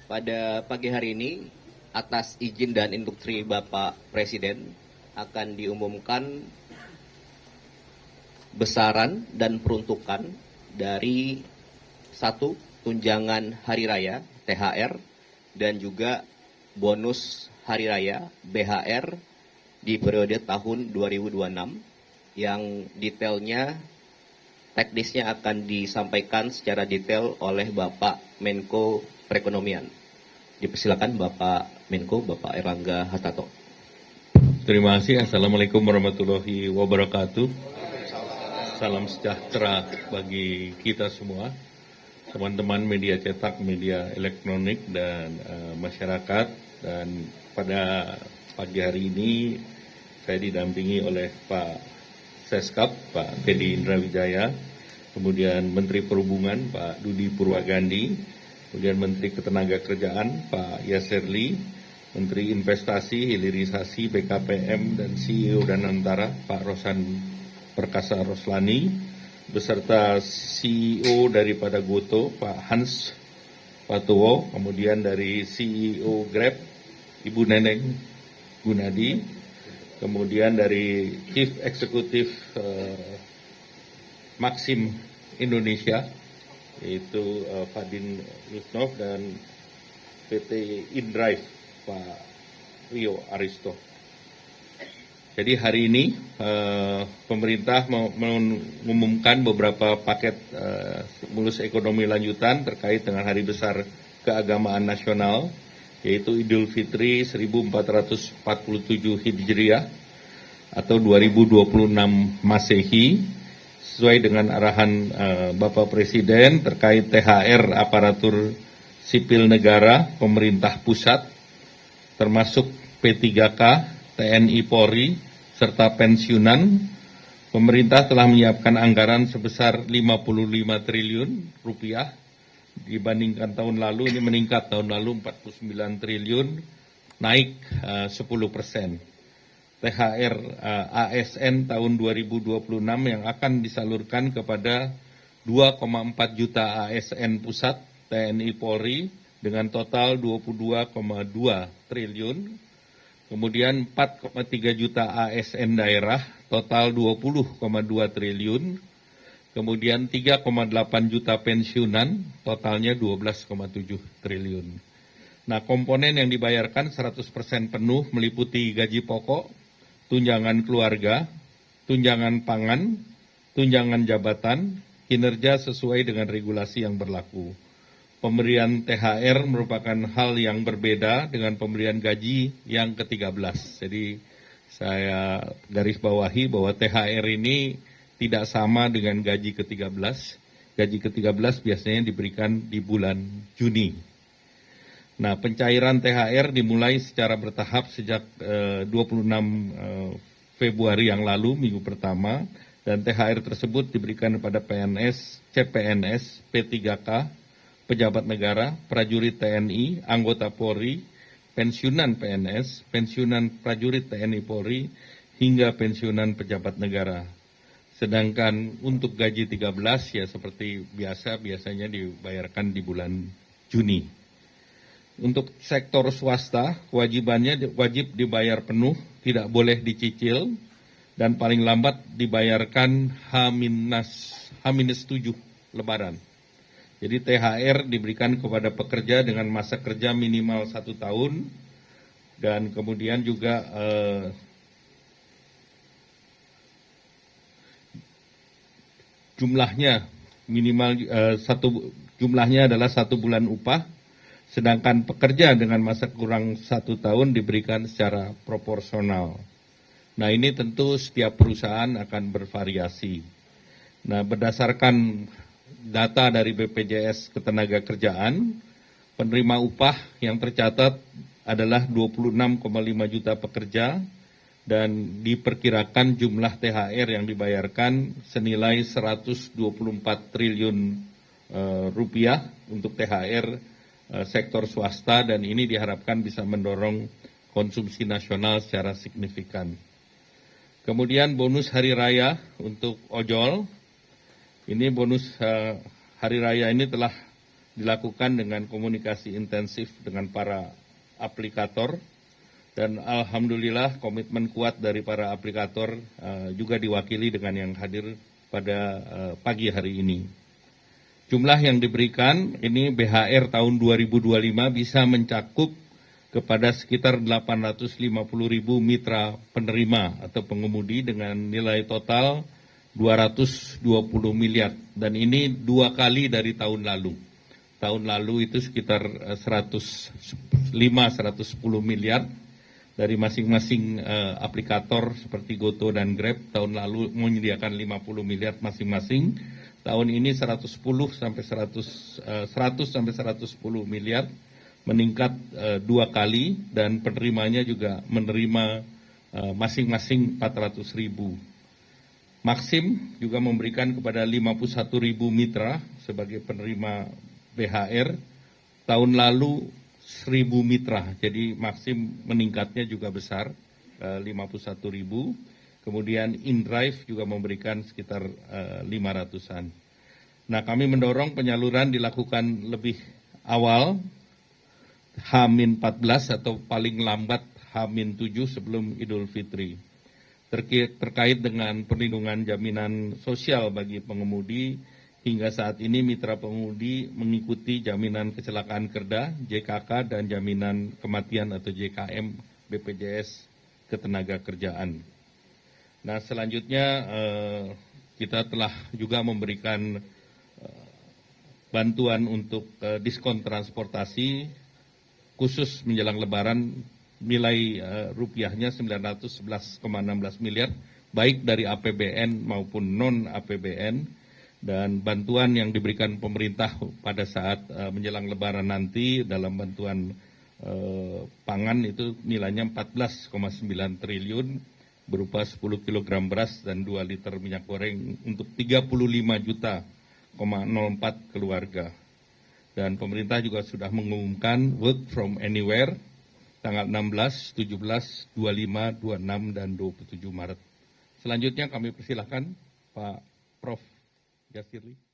Pada pagi hari ini, atas izin dan instruksi Bapak Presiden, akan diumumkan besaran dan peruntukan dari satu tunjangan hari raya THR dan juga bonus hari raya BHR di periode tahun 2026 yang detailnya teknisnya akan disampaikan secara detail oleh Bapak Menko Perekonomian. Dipersilakan Bapak Menko, Bapak Erlangga Hartarto. Terima kasih. Assalamualaikum warahmatullahi wabarakatuh. Salam sejahtera bagi kita semua, teman-teman media cetak, media elektronik, dan masyarakat. Dan pada pagi hari ini saya didampingi oleh Pak Seskap, Pak Teddy Indrawijaya, kemudian Menteri Perhubungan Pak Dudi Purwagandi, kemudian Menteri Ketenagakerjaan Pak Yasserli, Menteri Investasi, Hilirisasi, BKPM, dan CEO Danantara Pak Rosan Perkasa Roslani, beserta CEO daripada Goto Pak Hans Patowo, kemudian dari CEO Grab Ibu Neneng Gunadi, kemudian dari Chief Executive Maxim Indonesia, yaitu Fadin Yusnov, dan PT InDrive Pak Rio Aristo. Jadi hari ini pemerintah mengumumkan beberapa paket stimulus ekonomi lanjutan terkait dengan Hari Besar Keagamaan Nasional, yaitu Idul Fitri 1447 Hijriah atau 2026 Masehi, sesuai dengan arahan Bapak Presiden terkait THR aparatur sipil negara pemerintah pusat, termasuk P3K, TNI Polri, serta pensiunan. Pemerintah telah menyiapkan anggaran sebesar 55 triliun rupiah, dibandingkan tahun lalu. Ini meningkat, tahun lalu 49 triliun, naik 10%. THR ASN tahun 2026 yang akan disalurkan kepada 2,4 juta ASN pusat TNI Polri dengan total 22,2 triliun. Kemudian 4,3 juta ASN daerah total 20,2 triliun. Kemudian 3,8 juta pensiunan totalnya 12,7 triliun. Nah, komponen yang dibayarkan 100% penuh meliputi gaji pokok, tunjangan keluarga, tunjangan pangan, tunjangan jabatan, kinerja sesuai dengan regulasi yang berlaku. Pemberian THR merupakan hal yang berbeda dengan pemberian gaji yang ke-13. Jadi saya garis bawahi bahwa THR ini tidak sama dengan gaji ke-13. Gaji ke-13 biasanya diberikan di bulan Juni. Nah, pencairan THR dimulai secara bertahap sejak 26 Februari yang lalu, minggu pertama, dan THR tersebut diberikan kepada PNS, CPNS, P3K, pejabat negara, prajurit TNI, anggota Polri, pensiunan PNS, pensiunan prajurit TNI Polri, hingga pensiunan pejabat negara. Sedangkan untuk gaji 13 ya seperti biasanya dibayarkan di bulan Juni. Untuk sektor swasta, kewajibannya wajib dibayar penuh, tidak boleh dicicil, dan paling lambat dibayarkan H-7 Lebaran. Jadi THR diberikan kepada pekerja dengan masa kerja minimal 1 tahun, dan kemudian juga jumlahnya minimal jumlahnya adalah 1 bulan upah. Sedangkan pekerja dengan masa kurang 1 tahun diberikan secara proporsional. Nah, ini tentu setiap perusahaan akan bervariasi. Nah, berdasarkan data dari BPJS Ketenagakerjaan, penerima upah yang tercatat adalah 26,5 juta pekerja, dan diperkirakan jumlah THR yang dibayarkan senilai 124 triliun rupiah untuk THR sektor swasta, dan ini diharapkan bisa mendorong konsumsi nasional secara signifikan. Kemudian bonus hari raya untuk ojol, ini bonus hari raya ini telah dilakukan dengan komunikasi intensif dengan para aplikator, dan alhamdulillah komitmen kuat dari para aplikator juga diwakili dengan yang hadir pada pagi hari ini. Jumlah yang diberikan ini BHR tahun 2025 bisa mencakup kepada sekitar 850.000 mitra penerima atau pengemudi dengan nilai total 220 miliar, dan ini 2 kali dari tahun lalu. Tahun lalu itu sekitar 105-110 miliar dari masing-masing aplikator seperti Goto dan Grab. Tahun lalu menyediakan 50 miliar masing-masing. Tahun ini 100 sampai 110 miliar, meningkat 2 kali, dan penerimanya juga menerima masing-masing 400.000. Maxim juga memberikan kepada 51.000 mitra sebagai penerima BHR. Tahun lalu 1.000 mitra, jadi Maxim meningkatnya juga besar, 51.000. Kemudian InDrive juga memberikan sekitar 500-an. Nah, kami mendorong penyaluran dilakukan lebih awal, H-14 atau paling lambat H-7 sebelum Idul Fitri. Terkait dengan perlindungan jaminan sosial bagi pengemudi, hingga saat ini mitra pengemudi mengikuti jaminan kecelakaan kerja, JKK, dan jaminan kematian atau JKM BPJS Ketenagakerjaan. Nah, selanjutnya kita telah juga memberikan bantuan untuk diskon transportasi khusus menjelang Lebaran, nilai rupiahnya 911,16 miliar, baik dari APBN maupun non-APBN, dan bantuan yang diberikan pemerintah pada saat menjelang Lebaran nanti dalam bantuan pangan itu nilainya 14,9 triliun, berupa 10 kg beras dan 2 liter minyak goreng untuk 35,04 keluarga. Dan pemerintah juga sudah mengumumkan work from anywhere tanggal 16, 17, 25, 26, dan 27 Maret. Selanjutnya kami persilahkan Pak Prof. Yasirli.